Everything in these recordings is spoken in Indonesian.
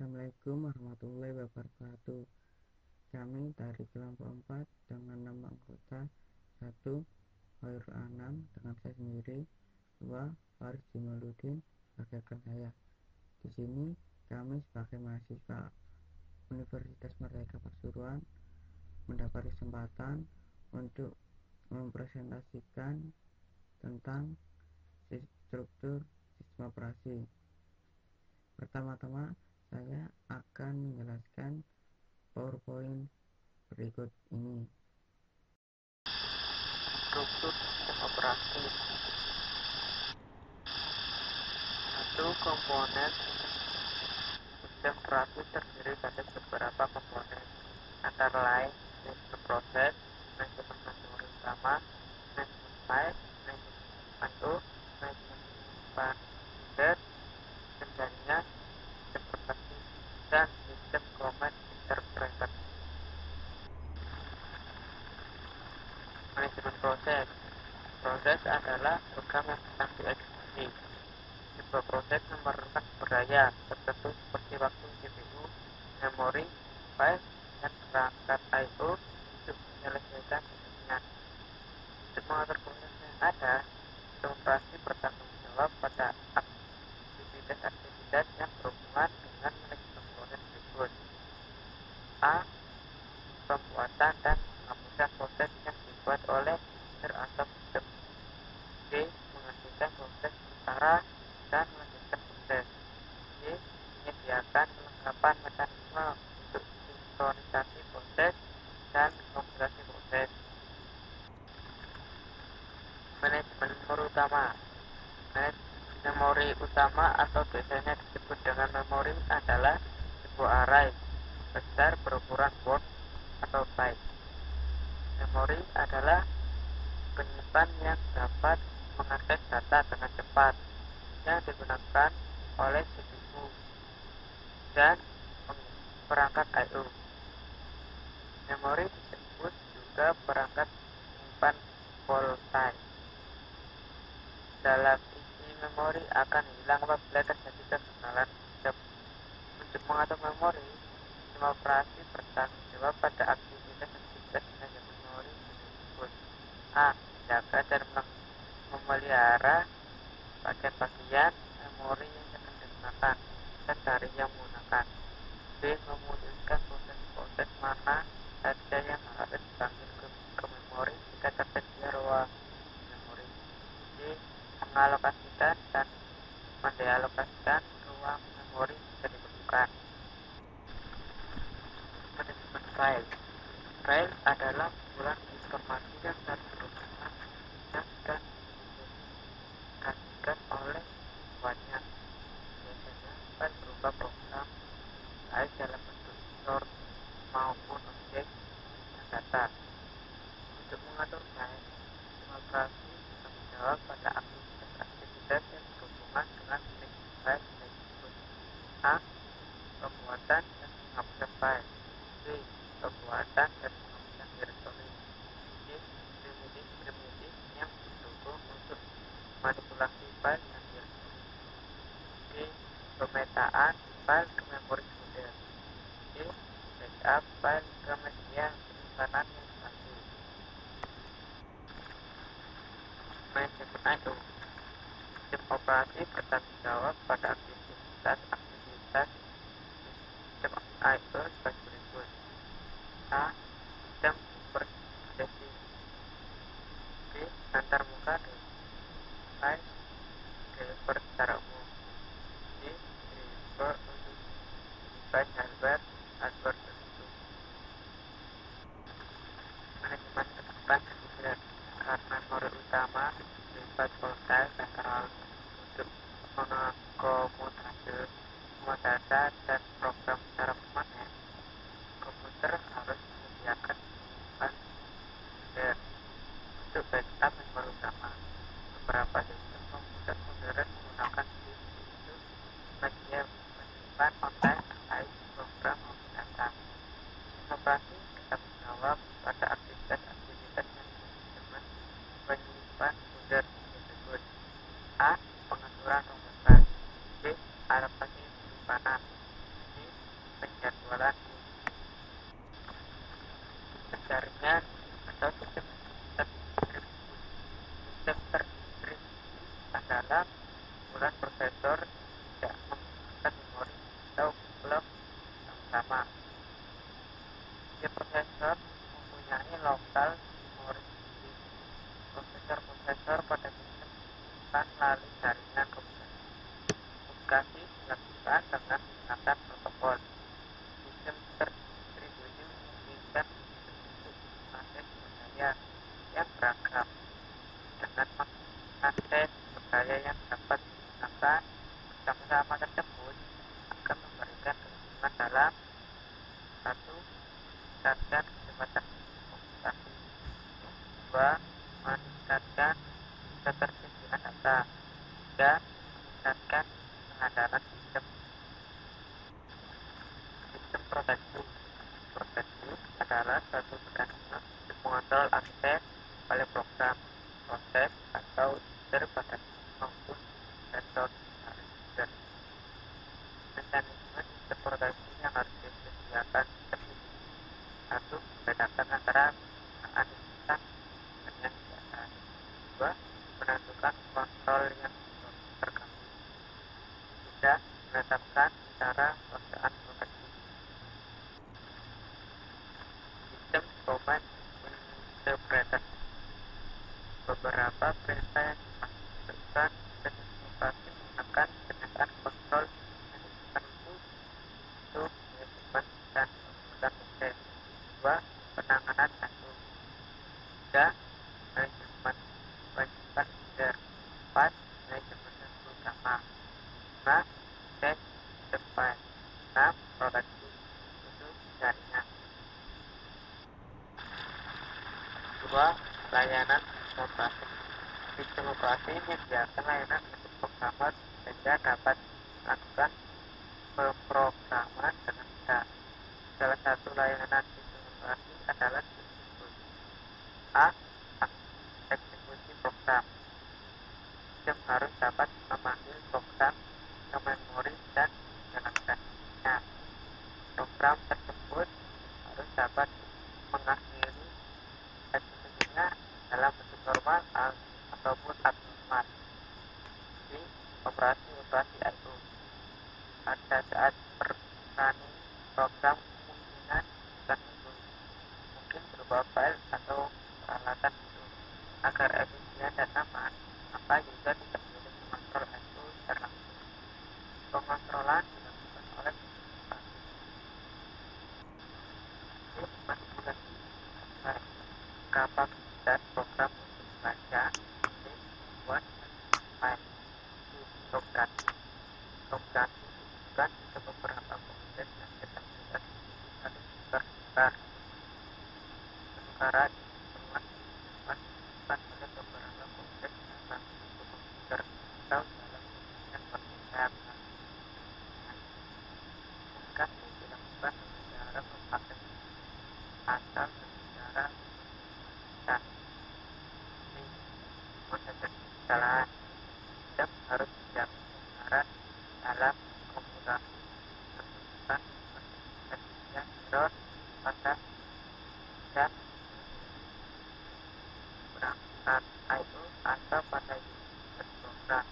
Assalamualaikum warahmatullahi wabarakatuh. Kami dari kelompok 4 dengan nama anggota 1 Khairul Anam dengan saya sendiri, 2 Faris Jamaluddin sebagai saya. Di sini kami sebagai mahasiswa Universitas Merdeka Pasuruan mendapat kesempatan untuk mempresentasikan tentang struktur sistem operasi. Pertama-tama saya akan menjelaskan PowerPoint berikut ini. Struktur sistem operasi. Satu komponen sistem operasi terdiri dari beberapa komponen, antara lain manajemen proses, manajemen memori utama, manajemen file, manajemen I/O, manajemen penyimpan header, sistem jaringan, sistem proteksi, dan sistem command interpreter. Manajemen proses. Proses adalah program yang sedang dieksekusi. Sebuah proses memerlukan sumber daya tertentu seperti waktu, CPU, memori, file, dan perangkat I/O untuk menyelesaikan tugasnya. Untuk mengatur proses yang ada, sistem operasi bertanggung jawab pada aktivitas-aktivitas yang berhubungan dengan manajemen proses berikut: A. Pembuatan dan penghapusan proses yang dibuat oleh user atau sistem. B. Menghentikan proses sementara dan melanjutkan proses. C. Menyediakan kelengkapan mekanisme untuk sinkronisasi proses dan kompilasi proses. Manajemen memori utama. Memori utama atau biasanya disebut dengan memori adalah sebuah array besar berukuran word atau byte. Memori adalah penyimpan yang dapat mengakses data dengan cepat yang digunakan oleh CPU dan perangkat I/O. Memori disebut juga perangkat penyimpan volatile. Dalam isi memori akan hilang apabila terjadi kegagalan sistem. Untuk mengatur memori, sistem operasi bertanggung jawab pada aktivitas manajemen memori tersebut. A. Menjaga dan memelihara bagian-bagian memori yang sedang digunakan dan dari yang menggunakan. B. Memutuskan proses-proses mana saja yang harus dipanggil ke memori jika tersedia ruang memori. C. Mengalokasikan dan mendealokasikan ruang memori jika diperlukan. Manajemen file. File adalah kumpulan informasi yang berhubungan dan dikomunikasikan oleh siswanya. Biasanya file berupa program, baik dalam bentuk source maupun objek dan data. Untuk mengatur file, sistem operasi bertanggung jawab pada aktivitas yang berhubungan dengan manajemen file berikut: A. Pembuatan dan penghapusan file. B. Pembuatan dan penghapusan direktori. C. Primitif yang mendukung untuk manipulasi file dan direktori. D. Pemetaan file ke memori sekunder. C. Backup file ke media penyimpanan yang stabil. Manajemen I/O. Sistem operasi bertanggung jawab pada aktivitas sistem I/O sebagai berikut: A. Sistem supersesi. B. Antar muka dan file driver secara umum. C. Driver untuk device hardware tertentu. Manajemen kecepatan sekunder. Karena memori utama bersifat volatile dan terlalu untuk mengakomodasi semua data dan program secara permanen, komputer harus menyediakan penyimpan sekunder untuk backup memori utama. Beberapa sistem komputer modern menggunakan disk untuk menyimpan online baik program maupun data. Sistem operasi bertanggung jawab pada aktivitas yang disebut dengan penyimpan sekunder tersebut: A. Pengaturan ruang bebas. B. Alokasi penyimpanan. penjadwalan jaringan atau sistem terdistribusi. Sistem terdistribusi adalah kumpulan prosesor tidak menggunakan memori atau blok yang sama. Setiap prosesor mempunyai lokal memori sendiri. Prosesor-prosesor pada sistem disimpan melalui jaringan komunikasi. Komunikasi dilakukan dengan menggunakan protokol. Sistem terdistribusi memungkinkan sistem untuk mengakses sumber daya yang beragam. Dengan mengakses sumber daya yang dapat digunakan bersama-sama tersebut akan memberikan keuntungan dalam satu, meningkatkan kecepatan komunikasi, dua, meningkatkan ketersediaan data, tiga, meningkatkan pengandalan sistem. Sistem proteksi. Proteksi adalah suatu mekanisme untuk mengontrol akses oleh program, proses, atau user pada maupun sensor dari user. Mekanisme sistem proteksi yang harus disediakan sistem ini. Satu, membedakan antara penggunaan instan dan yang biasa. Dua, menentukan kontrol yang terganggu. Tiga, menetapkan cara pelaksanaan proteksi. Sistem command interpreter. Beberapa perintah yang dimasukkan ke sistem operasi menggunakan kebiasaan kontrol manajemen input untuk manajemen dan pengumpulan proses. Dua, penanganan kasus. Tiga, manajemen user. Empat, manajemen yang utama. Lima, cek sistem file. Enam, proteksi. Tujuh, jaringan. Dua, layanan sistem operasi. Sistem operasi menyediakan layanan untuk programmer sehingga dapat melakukan pemrograman dengan mudah. Salah satu layanan sistem operasi adalah disebut A. Eksekusi program. Sistem harus dapat memanggil program ke memori dan menjalankannya. Program tersebut harus dapat mengakhiri eksekusinya dalam bentuk normal ataupun abnormal di operasi-operasi I/O. Pada saat running program kemungkinan bukan itu, mungkin berupa file atau peralatan itu. Agar efisien dan aman, maka user tidak boleh mengontrol I/O secara langsung. Pengontrolan dilakukan oleh sistem operasi. Sistem manipulasi file. Kapasitas program untuk membaca, menulis, membuat, dan file. Progresi. Progresi ditujukan ke beberapa proses yang sedang berdiskusi harus bertukar. Penukaran informasi dapat dilakukan oleh beberapa proses dalam satu komputer atau dalam jaringan berbeda. Komunikasi dilakukan dengan cara memakai atau dengan cara mematikan. Ini mendeteksi kesalahan. Sistem harus menjamin kebenaran dalam komunikasi, menunjukkan kejadian error pada dan perangkat I/O atau pada unit program.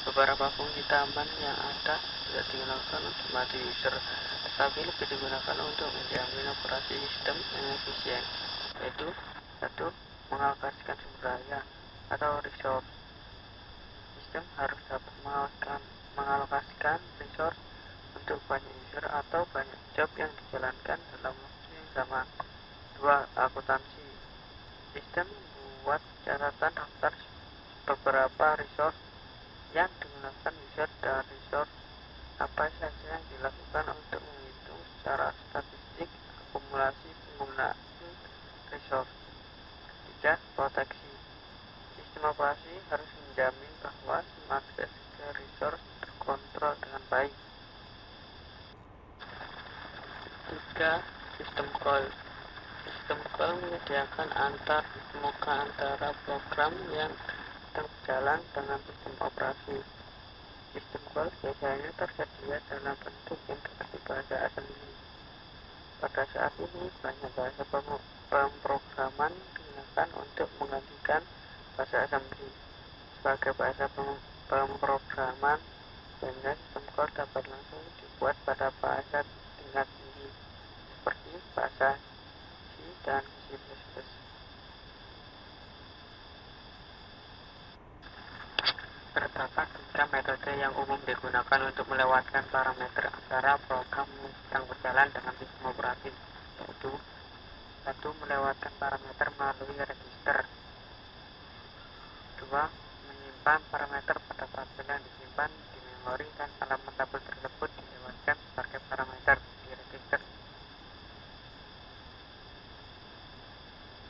Beberapa fungsi tambahan yang ada tidak digunakan untuk mati user, tetapi lebih digunakan untuk menjamin operasi sistem yang efisien, yaitu satu, mengalokasikan sumber daya atau resource. Sistem harus dapat mengalokasikan resource untuk banyak user atau banyak job yang dijalankan dalam waktu yang sama. Dua, akuntansi. Sistem membuat catatan daftar beberapa resource yang digunakan user dan resource apa saja yang dilakukan untuk menghitung secara statistik akumulasi penggunaan resource. Tiga, proteksi. Sistem operasi harus menjamin bahwa semua akses ke resource terkontrol dengan baik. Tiga, sistem call. Sistem call menyediakan antar muka antara program yang sedang berjalan dengan sistem operasi. Sistem call biasanya tersedia dalam bentuk integrasi bahasa assembly. Pada saat ini, banyak bahasa pemrograman digunakan untuk menggantikan bahasa assembly sebagai bahasa pemrograman, sehingga sistem call dapat langsung dibuat pada bahasa tingkat tinggi seperti bahasa C dan C++. Terdapat 3 metode yang umum digunakan untuk melewatkan parameter antara program yang berjalan dengan sistem operatif, yaitu 1. Melewatkan parameter melalui register. 2. Menyimpan parameter pada tabel yang disimpan di memori dan alamat tabel tersebut dilewatkan sebagai parameter di register.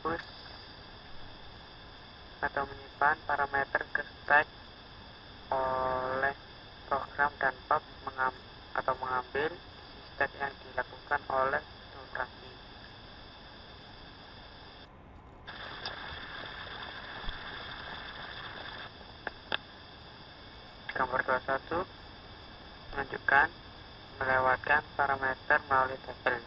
Push atau menyimpan parameter ke stack oleh program dan pop mengambil isi stack yang dilakukan oleh operasi. Gambar 21 menunjukkan melewatkan parameter melalui tabel.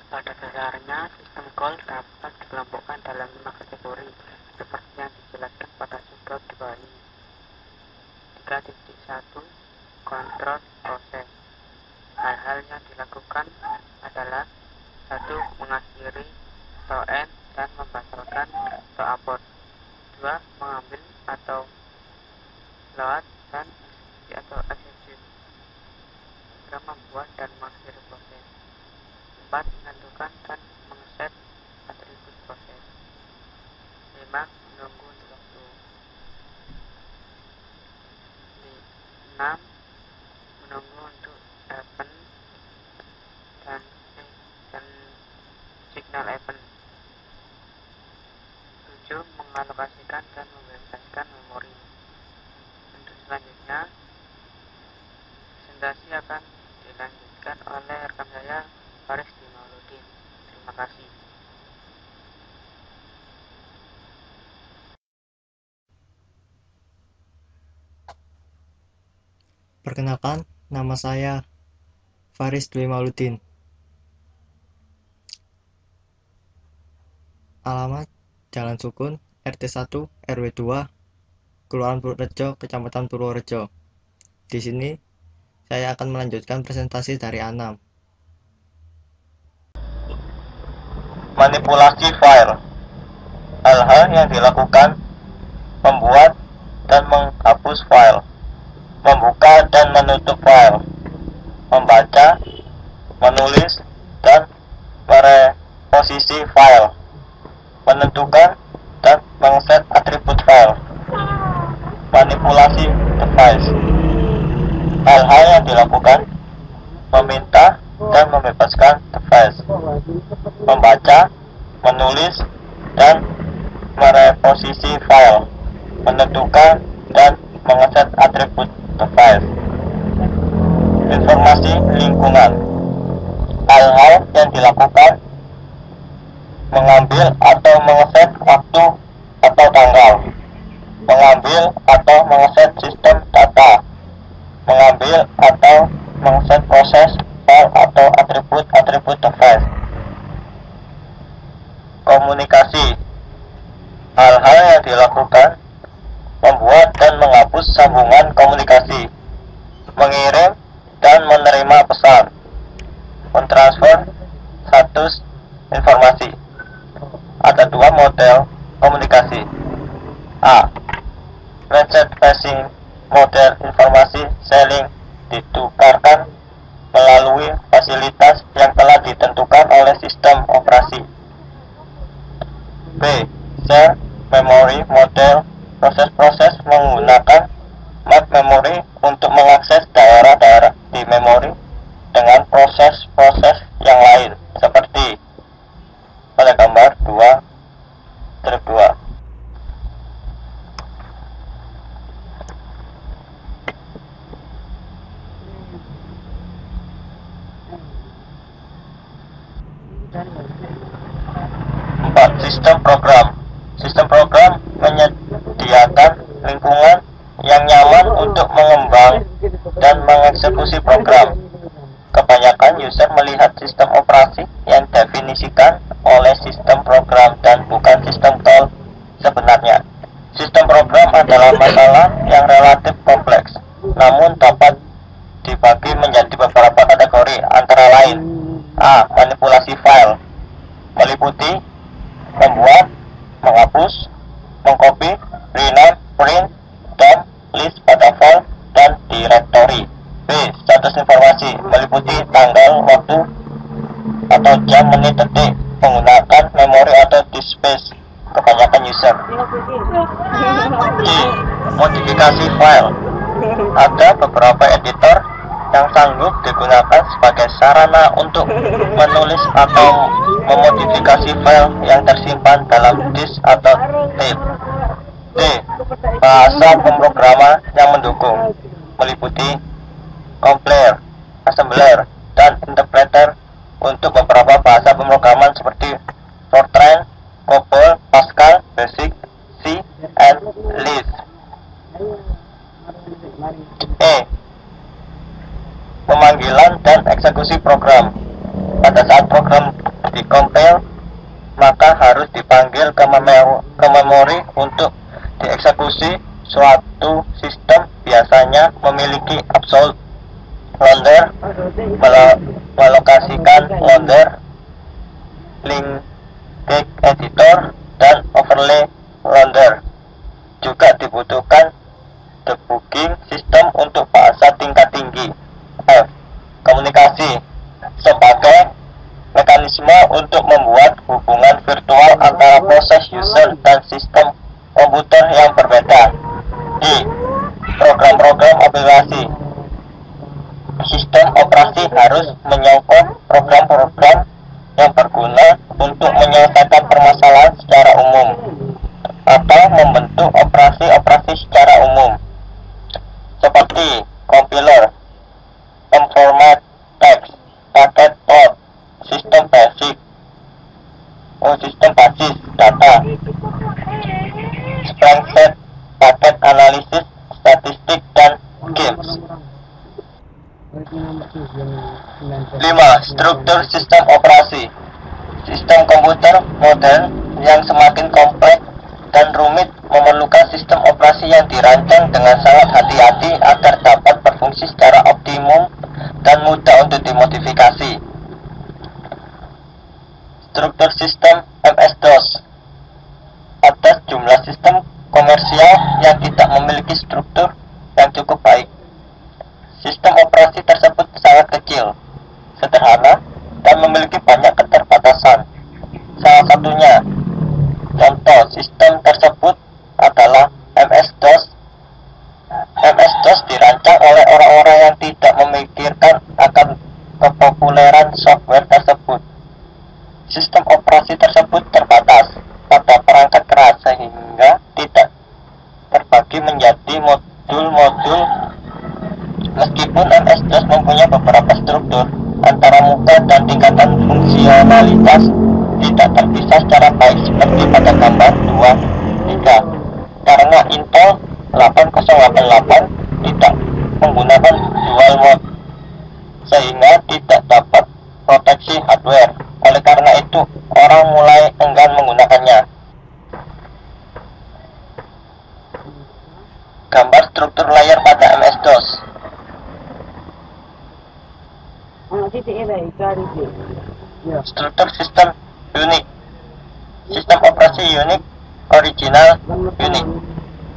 Pada dasarnya, sistem call dapat dikelompokkan dalam 5 kategori, seperti yang dijelaskan pada subplot di bawah ini. 3.1 Kontrol proses. Hal-hal yang dilakukan adalah 1. Mengakhiri atau end dan membatalkan atau abort. 2. Mengambil atau load dan eksekusi atau execute. 3. Membuat dan mengakhiri proses. 4. Menentukan dan mengeset atribut proses. 5. Menunggu untuk waktu. 6. Menunggu untuk event dan signal event. 7. Mengalokasikan dan membebaskan memori. Untuk selanjutnya, presentasi akan dilanjutkan oleh rekan saya, Faris Dimauludin. Terima kasih. Perkenalkan, nama saya Faris Dwi Mauludin. Alamat Jalan Sukun, RT 1, RW 2, Kelurahan Purworejo, Kecamatan Purworejo. Di sini saya akan melanjutkan presentasi dari Anam. Manipulasi file. Hal-hal yang dilakukan: membuat dan menghapus file, membuka dan menutup file, membaca, menulis, dan mereposisi file, menentukan dan mengeset atribut file. Manipulasi device. Hal-hal yang dilakukan: meminta dan membebaskan device, membaca, menulis, dan mereposisi file, menentukan dan mengeset atribut device. Informasi lingkungan. Hal-hal yang dilakukan: mengambil atau mengeset waktu atau tanggal, mengambil atau mengeset sistem data, mengambil atau mengeset proses file atau atribut-atribut device. Komunikasi. Hal-hal yang dilakukan: membuat dan menghapus sambungan komunikasi, mengirim dan menerima pesan, mentransfer status informasi. Ada 2 model komunikasi. A. Message passing. Model informasi saling ditukarkan melalui fasilitas yang telah ditentukan oleh sistem operasi. B. Share memory. Model proses-proses menggunakan map memory untuk mengakses daerah-daerah di memori dengan proses-proses yang lain, seperti pada gambar 2/2. Sistem program. Sistem sebenarnya. Sistem program adalah masalah yang relatif kompleks, namun dapat dibagi menjadi beberapa kategori, antara lain: A. Manipulasi file, meliputi membuat, menghapus, mengcopy, rename, print, dump, list pada file, dan directory. B. Status informasi, meliputi tanggal, waktu, atau jam, menit, detik, menggunakan memori atau disk space kebanyakan user. C. Modifikasi file, ada beberapa editor yang sanggup digunakan sebagai sarana untuk menulis atau memodifikasi file yang tersimpan dalam disk atau tape. D. Bahasa pemrograman yang mendukung, meliputi compiler, assembler, dan interpreter untuk beberapa bahasa pemrograman seperti Fortran, COBOL, Pascal, Basic, C, and Lisp. E. Pemanggilan dan eksekusi program. Pada saat program dikompil, maka harus dipanggil ke memori untuk dieksekusi. Suatu sistem biasanya memiliki absolute loader, melokasikan loader, linkage editor, dan overlay loader. Juga dibutuhkan debugging sistem untuk bahasa tingkat tinggi. F. Komunikasi, sebagai mekanisme untuk membuat hubungan virtual antara proses user dan sistem komputer yang berbeda. D. Program-program aplikasi, sistem operasi harus menyokong program-program yang berguna untuk menyelesaikan permasalahan secara umum atau membentuk operasi-operasi secara umum, seperti compiler, format teks, paket plot, sistem basis data, spreadsheet, paket analisis, statistik, dan games. 5. Struktur sistem operasi. Sistem komputer modern yang semakin kompleks dan rumit memerlukan sistem operasi yang dirancang dengan sangat hati-hati agar dapat berfungsi secara optimum dan mudah untuk dimodifikasi. Struktur sistem MS-DOS. Atas jumlah sistem komersial yang tidak memiliki struktur yang cukup baik. Sistem operasi tersebut sangat kecil, sederhana, dan memiliki banyak keterbatasan. Salah satunya, contoh sistem tersebut adalah MS-DOS. MS-DOS dirancang oleh orang-orang yang tidak memikirkan akan kepopuleran software tersebut. Sistem operasi tersebut terbatas pada perangkat keras sehingga tidak terbagi menjadi modul-modul. Meskipun MS-DOS mempunyai beberapa struktur, antara muka dan tingkatan fungsionalitas tidak terpisah secara baik seperti pada gambar 2.3. Karena Intel 8088 tidak menggunakan dual mode, sehingga tidak dapat proteksi hardware. Oleh karena itu, orang mulai enggan menggunakannya. Gambar struktur layar pada MS-DOS. Struktur sistem Unix. Sistem operasi Unix original Unix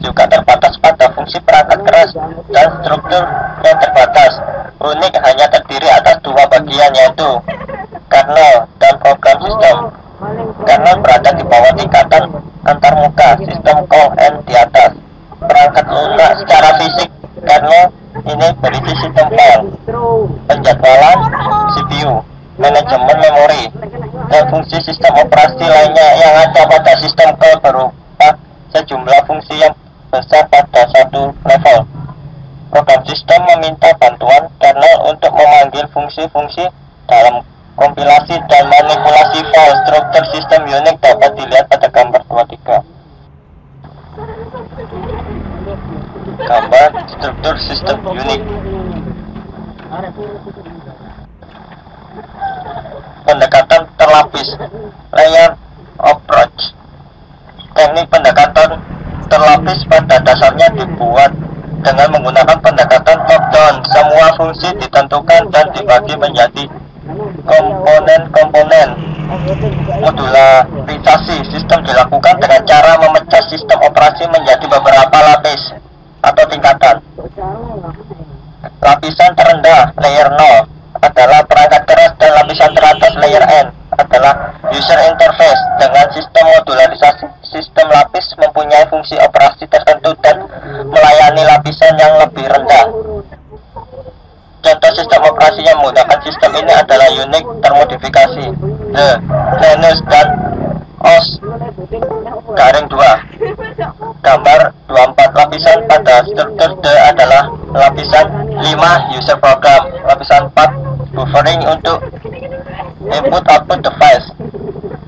juga terbatas pada fungsi perangkat keras dan struktur yang terbatas. Unix hanya terdiri atas dua bagian, yaitu kernel dan program sistem. Kernel berada di bawah tingkatan antarmuka, sistem call and di atas. Perangkat lunak secara fisik, kernel ini berisi sistem file, penjadwalan CPU, manajemen memori, dan fungsi sistem operasi lainnya yang ada pada sistem call berupa sejumlah fungsi yang besar pada satu level. Program sistem meminta bantuan kernel untuk memanggil fungsi-fungsi dalam kompilasi dan manipulasi file. Struktur sistem Unix dapat dilihat pada gambar 23. Gambar struktur sistem Unix. Pendekatan terlapis, layer approach. Teknik pendekatan pendekatan terlapis pada dasarnya dibuat dengan menggunakan pendekatan top-down. Semua fungsi ditentukan dan dibagi menjadi komponen-komponen. Modularisasi sistem dilakukan dengan cara memecah sistem operasi menjadi beberapa lapis atau tingkatan. Lapisan terendah, layer 0, adalah perangkat keras, dan lapisan teratas, layer N, adalah user interface. Dengan sistem modularisasi, sistem lapis mempunyai fungsi operasi tertentu dan melayani lapisan yang lebih rendah. Contoh sistem operasi yang menggunakan sistem ini adalah Unix termodifikasi, The, Linux, dan OS garing 2. Gambar 24. Lapisan pada struktur The adalah lapisan 5 user program, lapisan 4 buffering untuk input output device,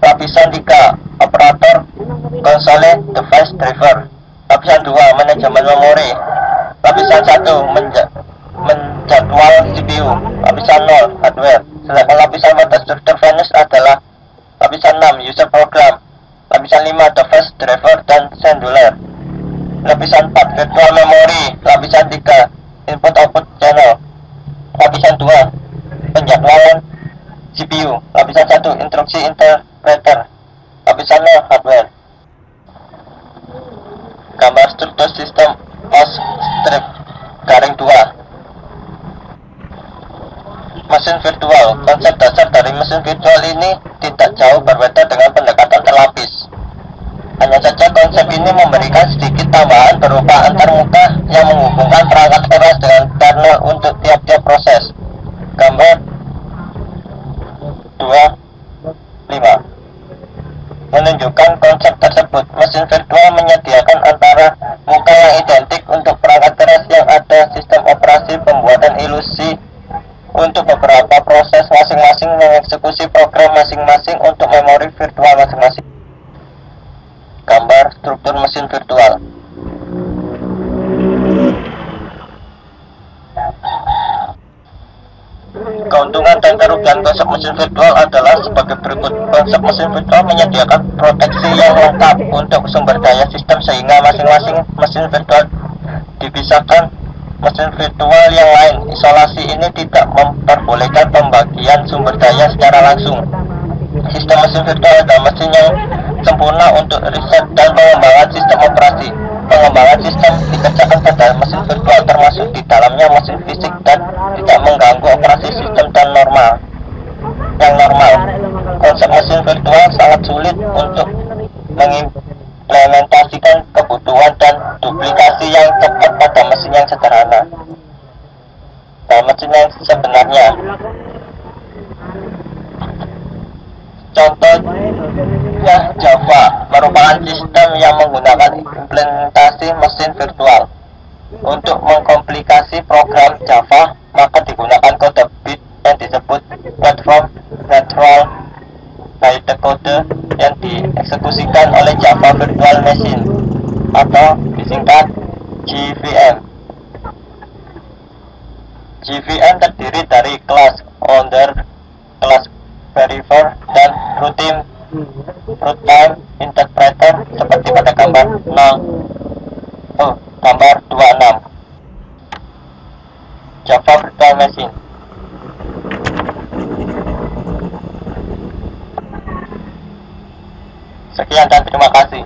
lapisan 3 operator konsole device driver, lapisan 2 manajemen memori, lapisan 1 menjadwal CPU, lapisan 0 hardware. Sedangkan lapisan pada struktur Venus adalah lapisan 6 user program, lapisan 5 device driver dan scheduler, lapisan 4 virtual memory, lapisan 3 input output channel, lapisan 2 penjadwalan CPU, lapisan 1 instruksi interpreter, lapisan 0 hardware. Gambar struktur sistem OS strip garing 2. Mesin virtual. Konsep dasar dari mesin virtual ini tidak jauh berbeda dengan pendekatan terlapis. Hanya saja konsep ini memberikan sedikit tambahan berupa antarmuka yang menghubungkan perangkat keras dengan kernel untuk tiap-tiap proses. Gambar 2.5 menunjukkan konsep tersebut. Mesin virtual menyediakan antara muka yang identik untuk perangkat keras yang ada sistem operasi pembuatan ilusi untuk beberapa proses masing-masing, mengeksekusi program masing-masing untuk memori virtual masing-masing. Gambar struktur mesin virtual. Keuntungan dan kerugian konsep mesin virtual adalah sebagai berikut. Konsep mesin virtual menyediakan proteksi yang lengkap untuk sumber daya sistem sehingga masing-masing mesin virtual dipisahkan mesin virtual yang lain. Isolasi ini tidak memperbolehkan pembagian sumber daya secara langsung. Sistem mesin virtual adalah mesin yang sempurna untuk riset dan pengembangan sistem operasi. Pengembangan sistem dikerjakan pada mesin virtual, termasuk di dalamnya mesin fisik, dan tidak mengganggu operasi sistem yang normal. Konsep mesin virtual sangat sulit untuk mengimplementasikan kebutuhan dan duplikasi yang tepat pada mesin yang sederhana. Nah, mesin yang sebenarnya, contohnya Java merupakan sistem yang menggunakan implementasi mesin virtual. Untuk mengkomplikasi program Java, maka digunakan kode bit yang disebut platform natural bytecode yang dieksekusikan oleh Java Virtual Machine atau disingkat JVM. JVM terdiri dari kelas owner, kelas verifier, dan runtime interpreter seperti pada gambar 26. Java Virtual Machine. Sekian dan terima kasih.